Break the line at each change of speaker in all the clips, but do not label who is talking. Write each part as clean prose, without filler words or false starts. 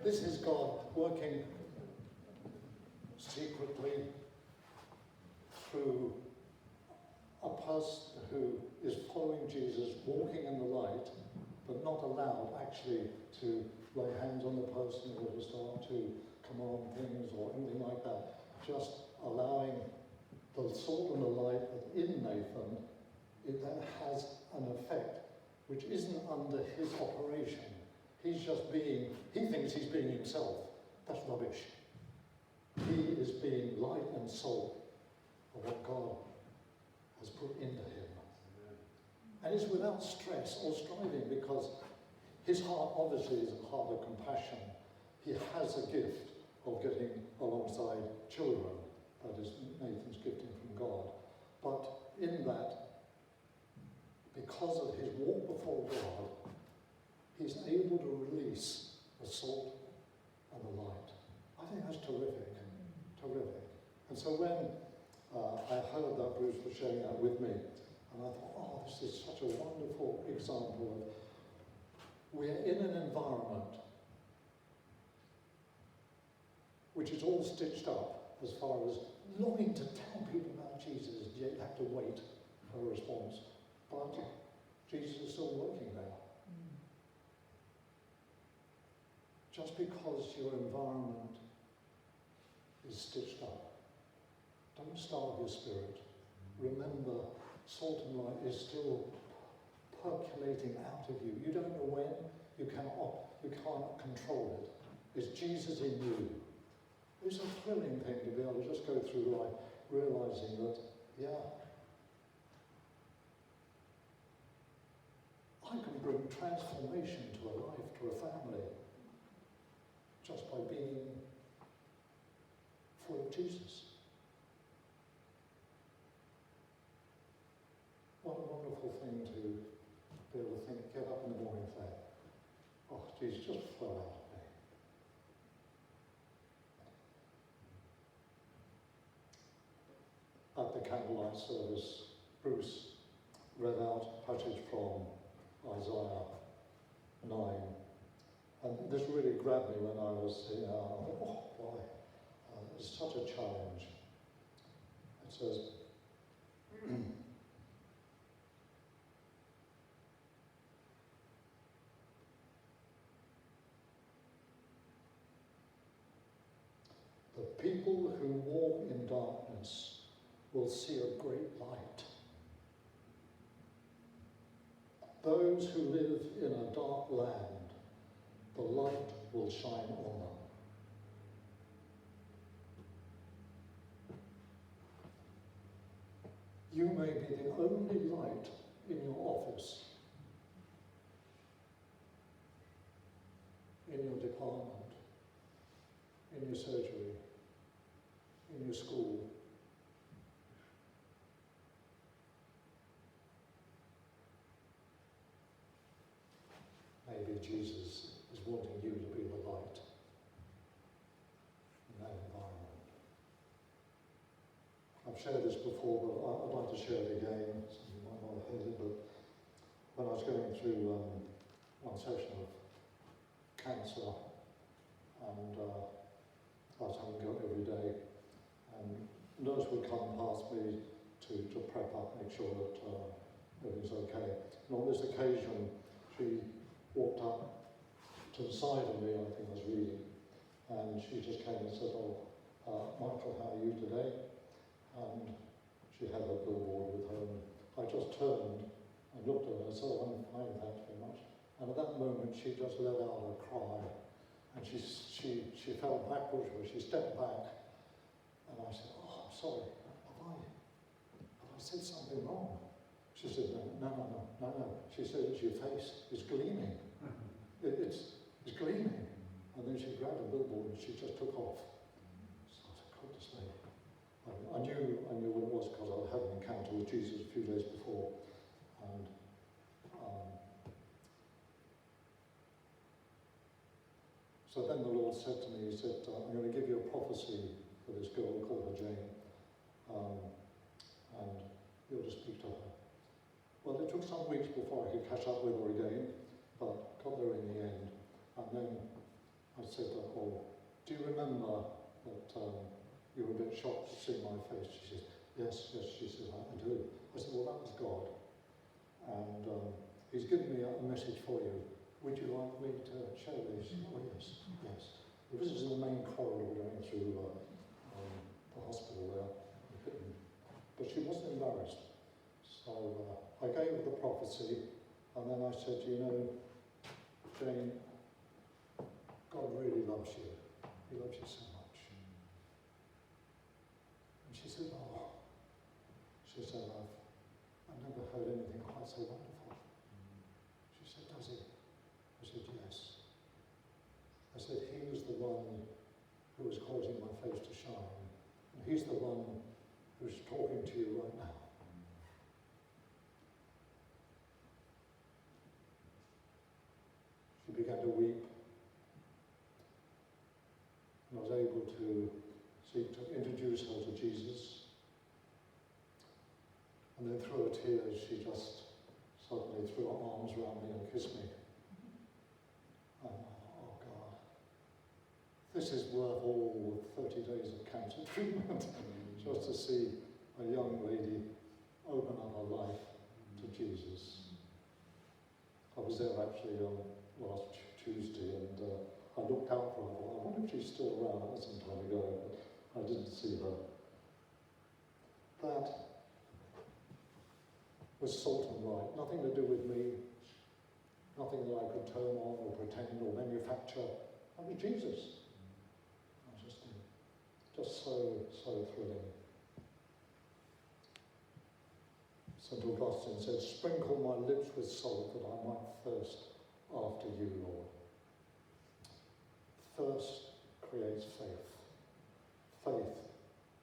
This is God working secretly through a person who is following Jesus, walking in the light, but not allowed actually to lay hands on the person or to start to command things or anything like that. Just allowing the salt and the light in Nathan, it then has an effect which isn't under his operation. He's just being, he thinks he's being himself. That's rubbish. He is being light and salt of what God has put into him. And it's without stress or striving, because his heart obviously is a heart of compassion. He has a gift of getting alongside children. That is Nathan's gifting from God. But in that, because of his walk before God, he's able to release the salt and the light. I think that's terrific. Terrific. And so when I heard that Bruce was sharing that with me, and I thought, oh, this is such a wonderful example of we're in an environment which is all stitched up as far as longing to tell people about Jesus, yet you have to wait for a response. But Jesus is still working there. Just because your environment is stitched up, don't starve your spirit. Remember, salt and light is still percolating out of you. You don't know when, you can't control it. It's Jesus in you. It's a thrilling thing to be able to just go through life realizing that, yeah, I can bring transformation to a life, to a family, just by being full of Jesus. What a wonderful thing to be able to think, get up in the morning and say, oh, Jesus, just flow out of me. At the candlelight service, Bruce read out passage from Isaiah 9. And this really grabbed me when I was sitting out. I thought, oh, boy, it's such a challenge. It says, the people who walk in darkness will see a great light. Those who live in a dark land, the light will shine on them. You may be the only light in your office, in your department, in your surgery, in your school. Maybe Jesus is wanting you to be the light in that environment. I've shared this before, but I'd like to share it again. Some of you might not have heard it, but when I was going through one session of cancer, and I was having to go every day, and a nurse would come past me to prep up, make sure that everything's okay. And on this occasion, she walked up to the side of me, I think I was reading, and she just came and said, oh, Michael, how are you today? And she had a billboard with her, and I just turned and looked at her and said, oh, I'm fine, thanks very much. And at that moment, she just let out a cry, and she fell backwards, or she stepped back, and I said, oh, I'm sorry, have I said something wrong? She said, no. She said, it's your face, it's gleaming. It's gleaming. And then she grabbed a billboard and she just took off. So I said, goodness me. I knew what it was because I had an encounter with Jesus a few days before. And so then the Lord said to me, he said, I'm going to give you a prophecy for this girl, we'll call her Jane. And you'll just speak to her. Well, it took some weeks before I could catch up with her again, but got there in the end. And then I said, oh, do you remember that you were a bit shocked to see my face? She said, yes, she said, I do. I said, well, that was God. And he's given me a message for you. Would you like me to share this? Oh, yes, yes. This is the main corridor going through the hospital there. But she wasn't embarrassed. So I gave her the prophecy, and then I said, you know, Jane, God really loves you. He loves you so much. And she said, oh. She said, I've never heard anything quite so wonderful. She said, does he? I said, yes. I said, he was the one who was causing my face to shine. And he's the one who's talking to you right now. She began to weep. And I was able to seek to introduce her to Jesus. And then through her tears, she just suddenly threw her arms around me and kissed me. And, oh God, this is worth all 30 days of cancer treatment, just to see a young lady open up her life to Jesus. I was there actually last Tuesday, and I looked out for her. I wonder if she's still around. That was some time ago, but I didn't see her. That was salt and light. Nothing to do with me. Nothing that I could turn on or pretend or manufacture. That was Jesus. Just so thrilling. St. Augustine said, sprinkle my lips with salt that I might thirst after you, Lord. Thirst creates faith. Faith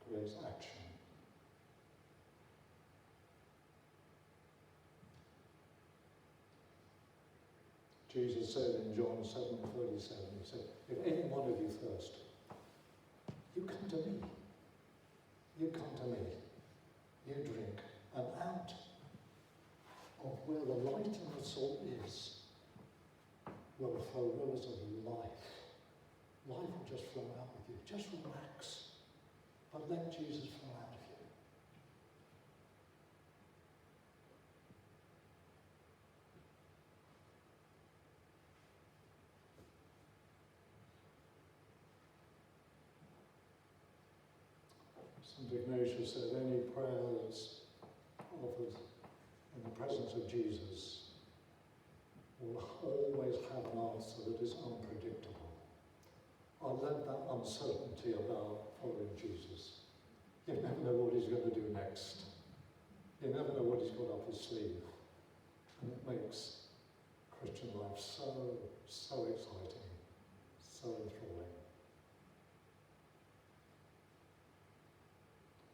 creates action. Jesus said in John 7:37, he said, if any one of you thirst, you come to me. You come to me. You drink. And out of where the light and the salt is, will flow rivers of life. Life will just flow out of you. Just relax. But let Jesus flow out of you. St. Ignatius said, any prayer that's offered in the presence of Jesus will always have an answer that is unpredictable. I love that uncertainty about following Jesus. You never know what he's going to do next. You never know what he's got up his sleeve. And it makes Christian life so exciting, so enthralling.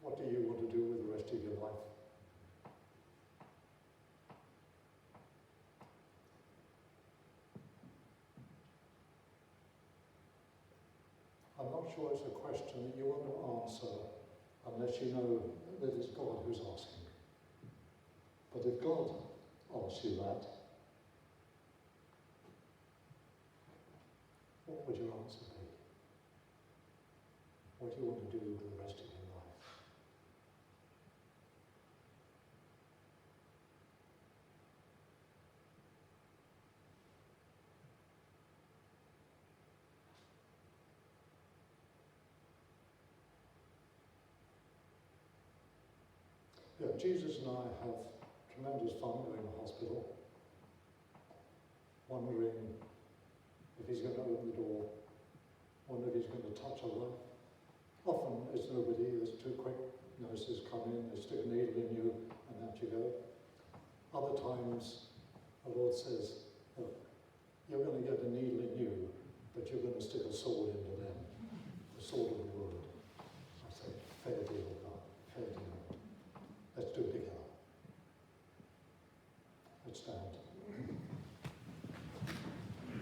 What do you want to do with the rest of your life? I'm not sure it's a question that you want to answer unless you know that it's God who's asking. But if God asks you that, what would your answer be? What do you want to do with the rest of your life? Yeah, Jesus and I have tremendous fun going to hospital, wondering if he's going to open the door, wonder if he's going to touch a life. Often it's nobody, there's two quick nurses come in, they stick a needle in you, and out you go. Other times, the Lord says, look, you're going to get a needle in you, but you're going to stick a sword into them, the sword of